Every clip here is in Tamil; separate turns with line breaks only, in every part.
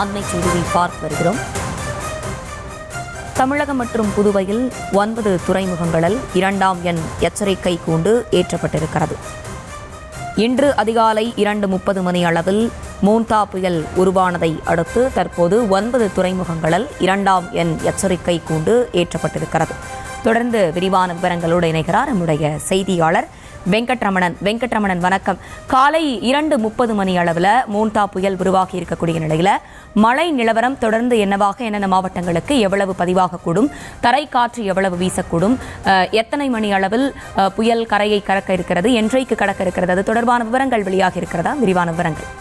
அண்மை செய்தியை பார்த்து வருகிறோம். தமிழகம் மற்றும் புதுவையில் 9 துறைமுகங்களில் 2ஆம் எண் எச்சரிக்கை கூண்டு ஏற்றப்பட்டிருக்கிறது. இன்று அதிகாலை 2:30 மணி அளவில் மோந்தா புயல் உருவானதை அடுத்து தற்போது 9 துறைமுகங்களில் 2ஆம் எண் எச்சரிக்கை கூண்டு ஏற்றப்பட்டிருக்கிறது. தொடர்ந்து விரிவான விவரங்களோடு இணைகிறார் நம்முடைய செய்தியாளர் வெங்கட்ரமணன். வணக்கம். காலை 2:30 மணி அளவில் மோந்தா புயல் உருவாகி இருக்கக்கூடிய நிலையில் மழை நிலவரம் தொடர்ந்து என்னென்ன மாவட்டங்களுக்கு எவ்வளவு பதிவாகக்கூடும், தரை காற்று எவ்வளவு வீசக்கூடும், எத்தனை மணி அளவில் புயல் கரையை கடக்க இருக்கிறது, என்றைக்கு கடக்க இருக்கிறது, அது தொடர்பான விவரங்கள் வெளியாகி இருக்கிறதா? விரிவான விவரங்கள்.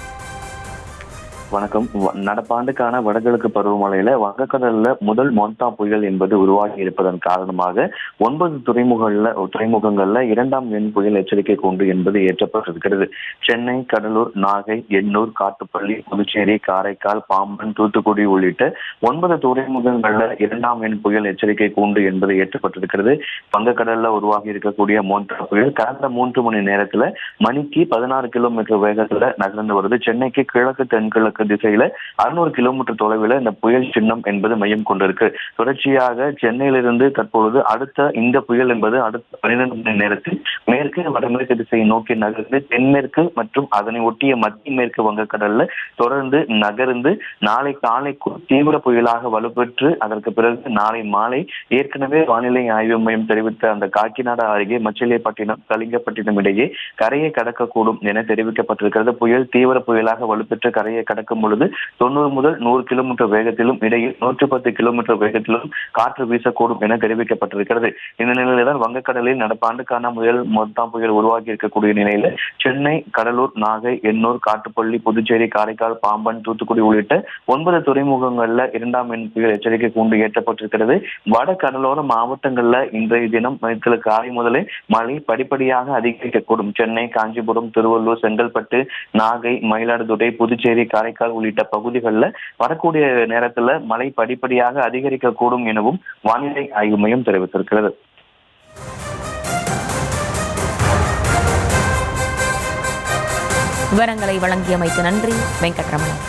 வணக்கம். நடப்பாண்டுக்கான வடகிழக்கு பருவமழையில வங்கக்கடல்ல முதல் மோந்தா புயல் என்பது உருவாகி இருப்பதன் காரணமாக 9 துறைமுகங்கள்ல 2ஆம் எண் புயல் எச்சரிக்கை கூண்டு என்பது ஏற்றப்பட்டிருக்கிறது. சென்னை, கடலூர், நாகை, எண்ணூர், காட்டுப்பள்ளி, புதுச்சேரி, காரைக்கால், பாம்பன், தூத்துக்குடி உள்ளிட்ட 9 துறைமுகங்கள்ல 2ஆம் எண் புயல் எச்சரிக்கை கூண்டு என்பது ஏற்றப்பட்டிருக்கிறது. வங்கக்கடல்ல உருவாகி இருக்கக்கூடிய மோந்தா புயல் கடந்த 3 மணி நேரத்துல மணிக்கு 16 கிலோமீட்டர் வேகத்துல நகர்ந்து வருது. சென்னைக்கு கிழக்கு தென்கிழக்கு திசையில 600 கிலோமீட்டர் தொலைவில் இந்த புயல் சின்னம் என்பது மையம் கொண்டிருக்கு. தொடர்ச்சியாக சென்னையிலிருந்து தற்பொழுது அடுத்த இந்த புயல் என்பது அடுத்த 12 மணி நேரத்தில் மேற்கு வடமேற்கு திசையை நோக்கி நகர்ந்து தென்மேற்கு மற்றும் அதனை ஒட்டிய மத்திய மேற்கு வங்கக்கடல்ல தொடர்ந்து நகர்ந்து நாளை காலைக்குள் தீவிர புயலாக வலுப்பெற்று அதற்கு பிறகு நாளை மாலை ஏற்கனவே வானிலை ஆய்வு மையம் தெரிவித்த அந்த காக்கிநாடா அருகே மச்சிலிப்பட்டினம், கலிங்கப்பட்டினம் இடையே கரையை கடக்கக்கூடும் என தெரிவிக்கப்பட்டிருக்கிறது. புயல் தீவிர புயலாக வலுப்பெற்று கரையை கடக்கும் பொழுது 90 முதல் 100 கிலோமீட்டர் வேகத்திலும் இடையில் 110 கிலோமீட்டர் வேகத்திலும் காற்று வீசக்கூடும் என தெரிவிக்கப்பட்டிருக்கிறது. இந்த நிலையில்தான் வங்கக்கடலில் நடப்பாண்டுக்கான மோந்தா புயல் உருவாகி இருக்கக்கூடிய நிலையில சென்னை, கடலூர், நாகை, எண்ணூர், காட்டுப்பள்ளி, புதுச்சேரி, காரைக்கால், பாம்பன், தூத்துக்குடி உள்ளிட்ட 9 துறைமுகங்கள்ல 2ஆம் எண் புயல் எச்சரிக்கை கூண்டு ஏற்றப்பட்டிருக்கிறது. வட கடலோர மாவட்டங்கள்ல இன்றைய தினம் காலை முதலே மழை படிப்படியாக அதிகரிக்கக்கூடும். சென்னை, காஞ்சிபுரம், திருவள்ளூர், செங்கல்பட்டு, நாகை, மயிலாடுதுறை, புதுச்சேரி, காரைக்கால் உள்ளிட்ட பகுதிகளில் வரக்கூடிய நேரத்தில் மழை படிப்படியாக அதிகரிக்கக்கூடும் எனவும் வானிலை ஆய்வு மையம் தெரிவித்திருக்கிறது.
விவரங்களை வழங்கியமைக்கு நன்றி வெங்கட்ரமணன்.